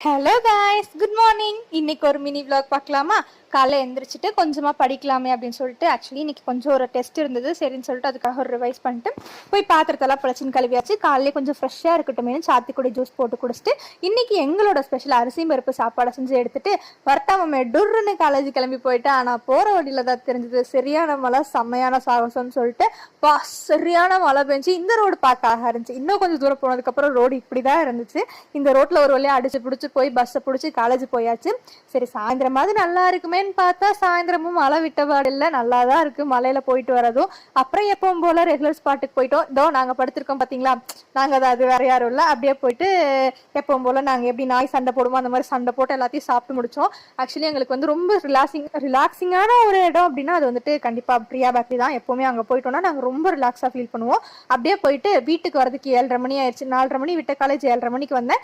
Hello guys, good morning. இன்னைக்கு ஒரு mini vlog பார்க்கலாமா? காலைல எழுந்திரிச்சிட்டு கொஞ்சமாக படிக்கலாமே அப்படின்னு சொல்லிட்டு ஆக்சுவலி இன்னைக்கு கொஞ்சம் ஒரு டெஸ்ட் இருந்தது. சரின்னு சொல்லிட்டு அதுக்காக ஒரு ரிவைஸ் பண்ணிட்டு போய் பாத்திரத்தெல்லாம் பிரச்சனை கழுவியாச்சு. காலையிலே கொஞ்சம் ஃப்ரெஷ்ஷாக இருக்கட்டுமே சாத்துக்குடி ஜூஸ் போட்டு குடிச்சிட்டு இன்னைக்கு எங்களோட ஸ்பெஷல் அரிசி பருப்பு சாப்பாடை செஞ்சு எடுத்துட்டு வரட்டாம டுர்ன்னு காலேஜ் கிளம்பி போயிட்டு. ஆனால் போகிற வழியில தான் தெரிஞ்சது சரியான மழை, செம்மையான சாகசம்னு சொல்லிட்டு சரியான மழை பெஞ்சு இந்த ரோடு பார்க்க இருந்துச்சு. இன்னும் கொஞ்சம் தூரம் போனதுக்கப்புறம் ரோடு இப்படி தான் இருந்துச்சு. இந்த ரோட்டில் ஒரு வழியாக அடிச்சு பிடிச்சி போய் பஸ்ஸை பிடிச்சி காலேஜ் போயாச்சு. சரி சாயந்தரமாவது நல்லா இருக்குமேன்னு பார்த்தா சாயந்தரமும் மழை விட்டபாடு இல்லை, நல்லா தான் இருக்கு மலையில போயிட்டு வரதும். அப்புறம் எப்பவும் போல ரெகுலர் ஸ்பாட்டுக்கு போயிட்டோம். இதோ நாங்கள் படுத்திருக்கோம் பார்த்தீங்களா, நாங்கள் அது வேற யாரும் இல்லை. அப்படியே போயிட்டு எப்பவும் போல நாங்கள் எப்படி நாய் சண்டை போடுவோம் அந்த மாதிரி சண்டை போட்டு எல்லாத்தையும் சாப்பிட்டு முடிச்சோம். ஆக்சுவலி எங்களுக்கு வந்து ரொம்ப ரிலாக்ஸிங்கான ஒரு இடம் அப்படின்னா அது வந்துட்டு கண்டிப்பாக பிரியா பேக்கரி தான். எப்பவுமே அங்கே போயிட்டோம்னா நாங்கள் ரொம்ப ரிலாக்ஸாக ஃபீல் பண்ணுவோம். அப்படியே போயிட்டு வீட்டுக்கு வரதுக்கு 7:30 மணி ஆயிடுச்சு. 4:30 மணி விட்ட காலேஜ் 7:30 மணிக்கு வந்தேன்.